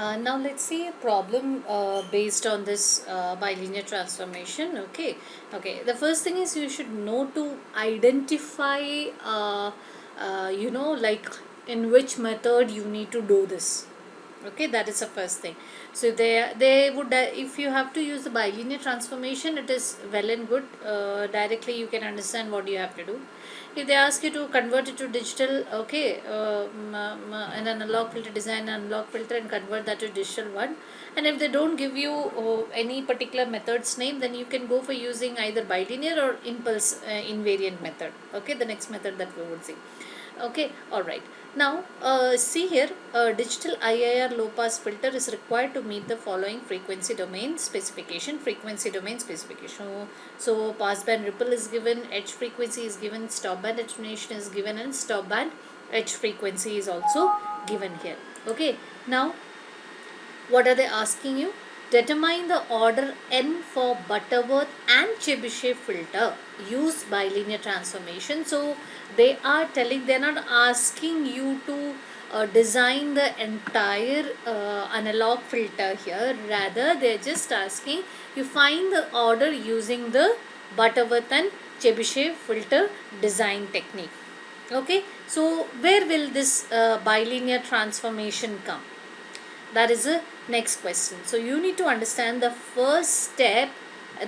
Now let's see a problem based on this bilinear transformation. Okay. The first thing is you should know to identify, like in which method you need to do this. Okay, that is the first thing. So they would if you have to use the bilinear transformation, it is well and good. Directly you can understand what you have to do. If they ask you to convert it to digital, okay, an analog filter, design an analog filter and convert that to digital one. And if they don't give you any particular method's name, then you can go for using either bilinear or impulse invariant method. Okay, the next method that we would see. Okay, all right. Now see here, a digital IIR low pass filter is required to meet the following frequency domain specification. So pass band ripple is given, edge frequency is given, stop band attenuation is given, and stop band edge frequency is also given here. Okay, now what are they asking you? Determine the order n for Butterworth and Chebyshev filter. Use bilinear transformation. So they are telling, they are not asking you to design the entire analog filter here. Rather, they are just asking you find the order using the Butterworth and Chebyshev filter design technique. Okay, so where will this bilinear transformation come? That is the next question. So you need to understand the first step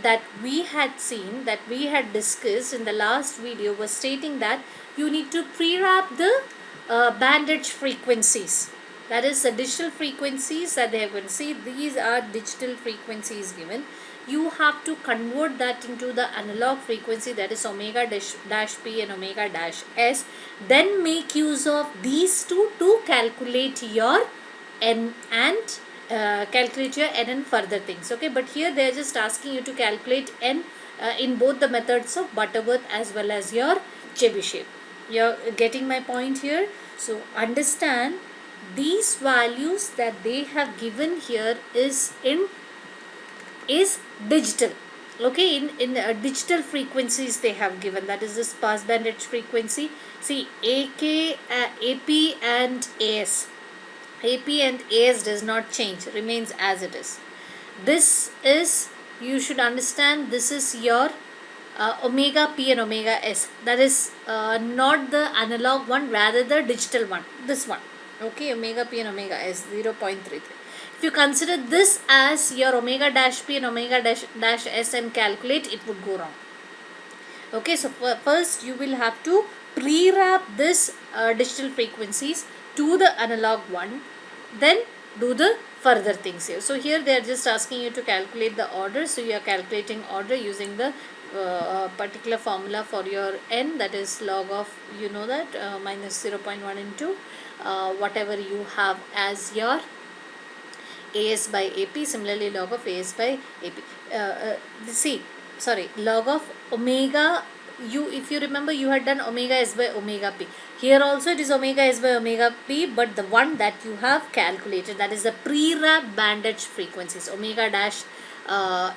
that we had seen, that we had discussed in the last video, was stating that you need to pre-wrap the band edge frequencies. That is the digital frequencies that they have given. See, these are digital frequencies given. You have to convert that into the analog frequency, that is omega dash p and omega dash s. Then make use of these two to calculate your n and calculate your n and further things. Okay, but here they are just asking you to calculate n in both the methods of Butterworth as well as your Chebyshev. You're getting my point here. So understand these values that they have given here is digital. Okay, in digital frequencies they have given, that is this pass band edge frequency. See, AP and AS. AP and AS does not change, remains as it is. This is, you should understand, this is your omega P and omega S. That is not the analog one, rather the digital one. This one. Okay, omega P and omega S 0.33. If you consider this as your omega dash P and omega dash S and calculate, it would go wrong. Okay, so first you will have to pre-wrap this digital frequencies to the analog one, then do the further things here. So here they are just asking you to calculate the order. So you are calculating order using the particular formula for your n, that is log of, you know that, minus 0.1 into whatever you have as your AS by AP. Similarly, log of AS by AP. Log of omega, if you remember, you had done omega S by omega P. Here also it is omega S by omega P, but the one that you have calculated, that is the pre-wrap band edge frequencies, omega dash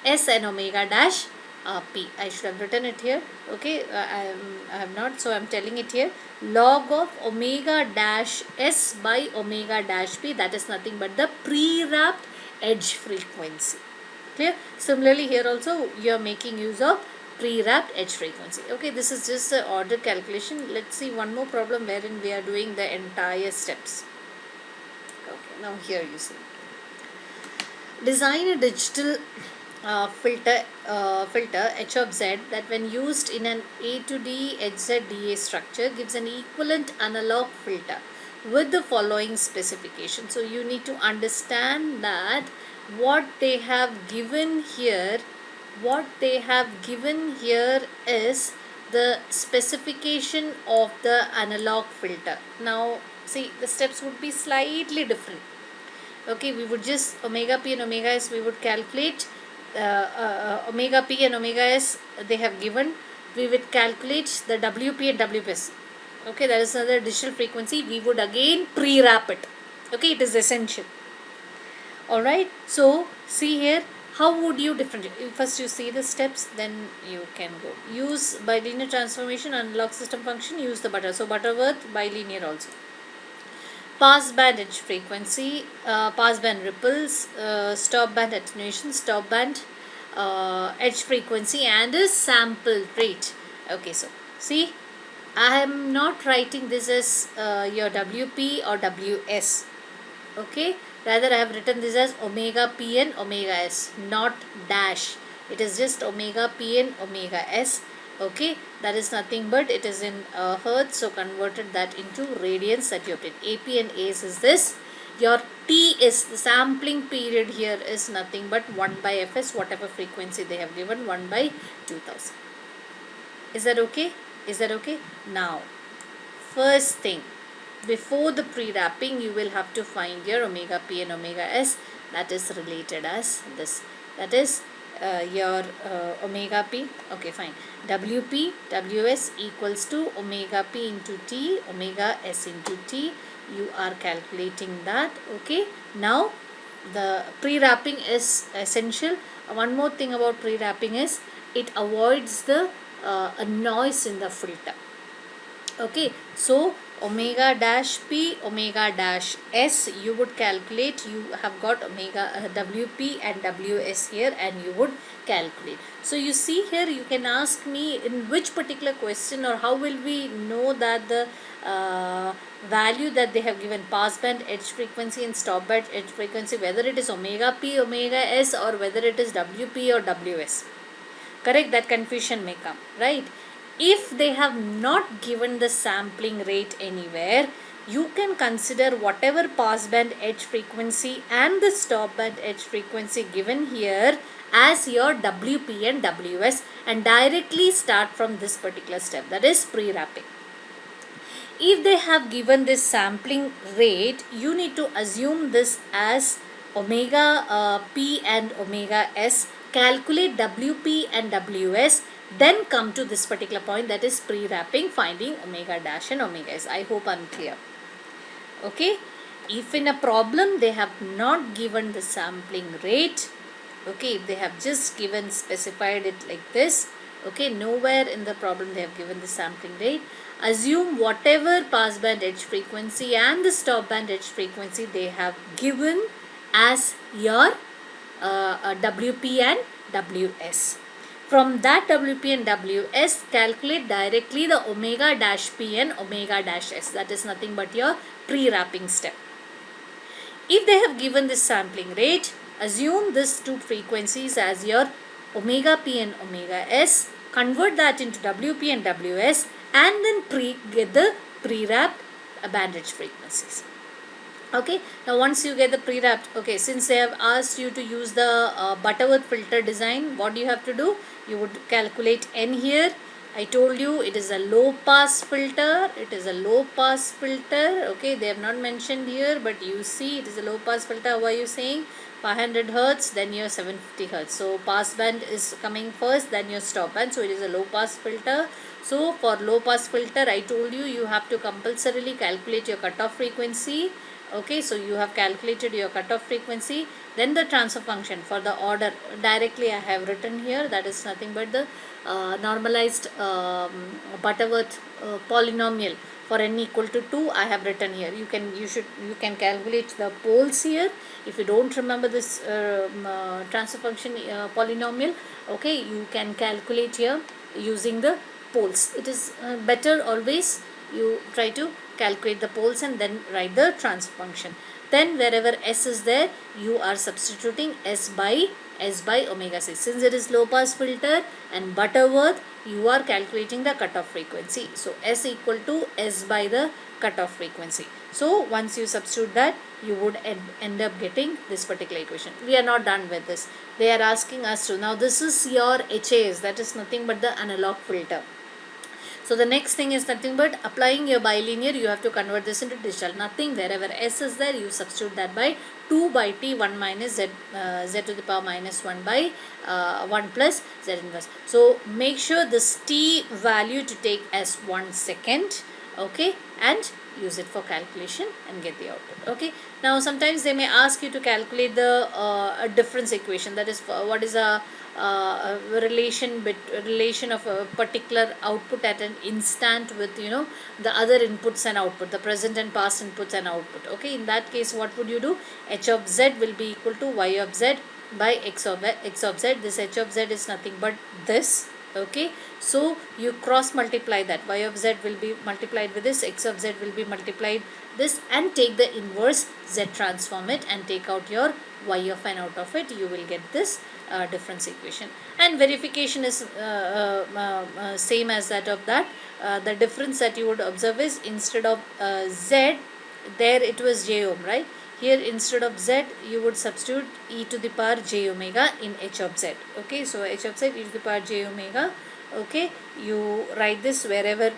S and omega dash P. I should have written it here. Okay, I have not, so I am telling it here. Log of omega dash S by omega dash P, that is nothing but the pre-wrapped edge frequency. Clear? Similarly, here also you are making use of pre-wrapped edge frequency. Okay, this is just the order calculation. Let's see one more problem wherein we are doing the entire steps. Okay, now here you see. Design a digital filter H of Z that when used in an A to D HZDA structure gives an equivalent analog filter with the following specification. So you need to understand that what they have given here is the specification of the analog filter. Now see, the steps would be slightly different. Okay, we would just omega P and omega S, we would calculate omega P and omega S they have given. We would calculate the WP and WS. Okay, that is another digital frequency. We would again pre-wrap it. Okay, it is essential. Alright, so see here, how would you differentiate? First you see the steps, then you can go. Use bilinear transformation, analog system function, use the Butterworth bilinear also. pass band edge frequency, pass band ripples, stop band attenuation, stop band edge frequency, and a sample rate. Okay, so see, I am not writing this as your WP or WS. Okay, rather I have written this as omega P and omega S, not dash. It is just omega P and omega S. Okay, that is nothing but it is in hertz, so converted that into radians that you obtain. AP and AS is this. Your T is the sampling period here is nothing but 1 by Fs, whatever frequency they have given, 1 by 2000. Is that okay? Is that okay? Now, first thing, before the pre-wrapping, you will have to find your omega P and omega S, that is related as this. That is your omega P. Okay, fine. WP, WS equals to omega P into T, omega S into T. You are calculating that. Okay. Now, the pre-wrapping is essential. One more thing about pre-wrapping is it avoids the a noise in the filter. Okay, so omega dash P, omega dash S, you would calculate. You have got omega WP and WS here, and you would calculate. So you see here, you can ask me in which particular question, or how will we know that the value that they have given, pass band edge frequency and stop band edge frequency, whether it is omega P, omega S, or whether it is WP or WS. Correct, that confusion may come, right? If they have not given the sampling rate anywhere, you can consider whatever pass band edge frequency and the stop band edge frequency given here as your WP and WS, and directly start from this particular step, that is pre-wrapping. If they have given this sampling rate, you need to assume this as omega P and omega S, calculate WP and WS, then come to this particular point, that is pre-wrapping, finding omega dash and omega S. I hope I am clear. Okay. If in a problem they have not given the sampling rate, okay, if they have just given, specified it like this, okay, nowhere in the problem they have given the sampling rate, assume whatever pass band edge frequency and the stop band edge frequency they have given as your WP and WS. From that WP and WS, calculate directly the omega dash P and omega dash S. That is nothing but your pre-wrapping step. If they have given this sampling rate, assume these two frequencies as your omega P and omega S, convert that into WP and WS, and then get the pre-wrapped band edge frequencies. Okay, now once you get the pre-wrapped, okay, since they have asked you to use the Butterworth filter design, what do you have to do? You would calculate N here. I told you it is a low pass filter. It is a low pass filter. Okay, they have not mentioned here, but you see it is a low pass filter. How are you saying? 500 hertz, then your 750 hertz. So pass band is coming first, then your stop band. So it is a low pass filter. So for low pass filter, I told you, you have to compulsorily calculate your cutoff frequency. Okay, so you have calculated your cutoff frequency, then the transfer function for the order directly I have written here, that is nothing but the normalized Butterworth polynomial for n equal to 2 I have written here. You can calculate the poles here. If you don't remember this transfer function polynomial, okay, you can calculate here using the poles. It is better always you try to calculate the poles and then write the transfer function. Then wherever S is there, you are substituting S by omega C. Since it is low pass filter and Butterworth, you are calculating the cutoff frequency. So S equal to S by the cutoff frequency. So once you substitute that, you would end up getting this particular equation. We are not done with this. They are asking us to, now this is your HAS, that is nothing but the analog filter. So the next thing is nothing but applying your bilinear, you have to convert this into digital. Nothing, wherever S is there, you substitute that by 2 by T 1 minus Z, Z to the power minus 1 by 1 plus Z inverse. So make sure this T value to take as 1 second. okay, and use it for calculation and get the output. Okay, now sometimes they may ask you to calculate the a difference equation, that is what is a relation of a particular output at an instant with the other inputs and output, the present and past inputs and output. Okay, in that case what would you do? H of z will be equal to y of z by x of z. This h of z is nothing but this. Okay, so you cross multiply that. Y of z will be multiplied with this, x of z will be multiplied this, and take the inverse z, transform it and take out your y of and out of it. You will get this difference equation. And verification is same as that of that. The difference that you would observe is, instead of z, there it was j ohm, right? Here instead of z you would substitute e to the power j omega in h of z. Okay, so h of z e to the power j omega. Okay, you write this wherever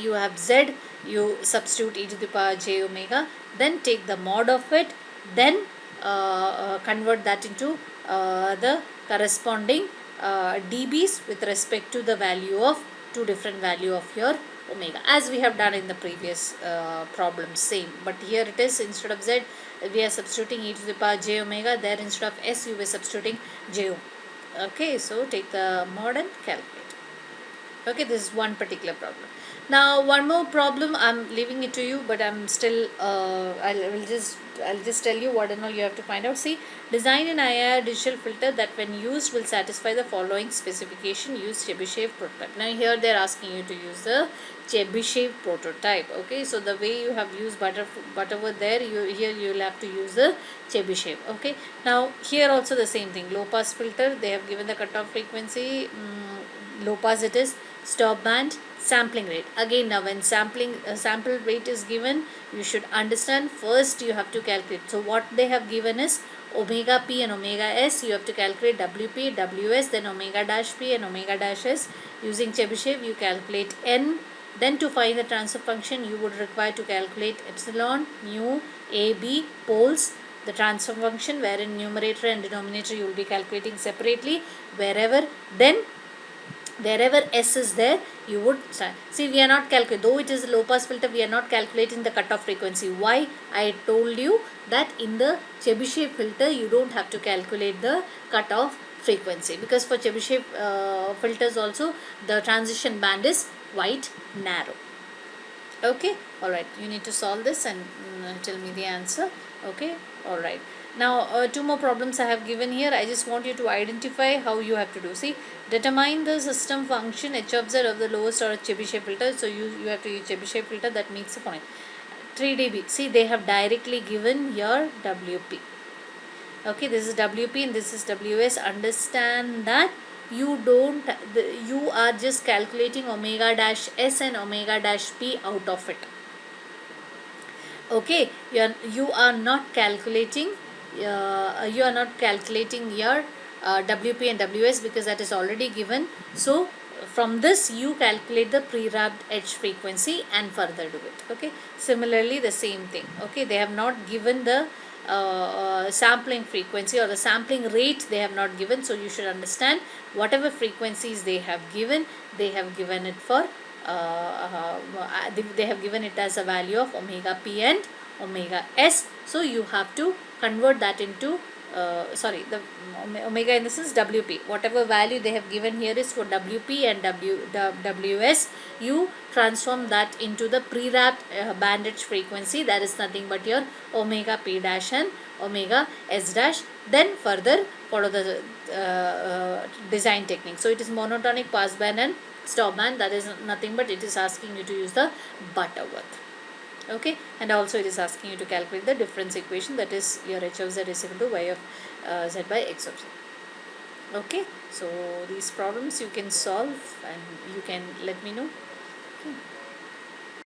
you have z, you substitute e to the power j omega, then take the mod of it, then convert that into the corresponding dBs with respect to the value of two different value of your omega, as we have done in the previous problem, same. But here it is, instead of z we are substituting e to the power j omega, there instead of s you were substituting j ohm. Okay, so take the mod and calculate. Okay, this is one particular problem. Now one more problem, I'm leaving it to you, but I'm still I'll just tell you what and all you have to find out. See, design an IR digital filter that when used will satisfy the following specification. Use Chebyshev prototype. Now here they're asking you to use the Chebyshev prototype. Okay, so the way you have used Butterworth there, here you will have to use the Chebyshev. Okay, now here also the same thing. Low pass filter, they have given the cutoff frequency, low pass it is, stop band, sampling rate. Again, now when sample rate is given, you should understand first you have to calculate. So what they have given is omega p and omega s. You have to calculate wp, ws, then omega dash p and omega dash s. Using Chebyshev you calculate n. Then to find the transfer function you would require to calculate epsilon, mu, a, b, poles, the transfer function, wherein numerator and denominator you will be calculating separately. Wherever s is there, you would start. See, we are not calculating, though it is a low pass filter, we are not calculating the cutoff frequency. Why? I told you that in the Chebyshev filter you don't have to calculate the cutoff frequency, because for Chebyshev filters also the transition band is quite narrow. Okay, alright, you need to solve this and tell me the answer. Okay, alright. Now two more problems I have given here. I just want you to identify how you have to do. See, determine the system function h of z of the lowest order Chebyshev filter. So you have to use Chebyshev filter that meets the following. 3 dB. See, they have directly given your WP. Okay, this is WP and this is WS. Understand that you are just calculating omega dash s and omega dash p out of it. Okay, you are not calculating your WP and WS, because that is already given. So from this you calculate the pre-wrapped edge frequency and further do it. Okay, similarly the same thing. Okay, they have not given the sampling frequency or the sampling rate, they have not given. So you should understand whatever frequencies they have given it for they have given it as a value of omega p and omega s. So you have to convert that into the omega in the sense WP, whatever value they have given here is for WP and WS. You transform that into the pre-wrapped band edge frequency, that is nothing but your omega p dash and omega s dash. Then further follow the design technique. So it is monotonic pass band and stop band, that is nothing but it is asking you to use the Butterworth. Okay, and also it is asking you to calculate the difference equation, that is your h of z is equal to y of z by x of z. Okay, so these problems you can solve and you can let me know. Okay.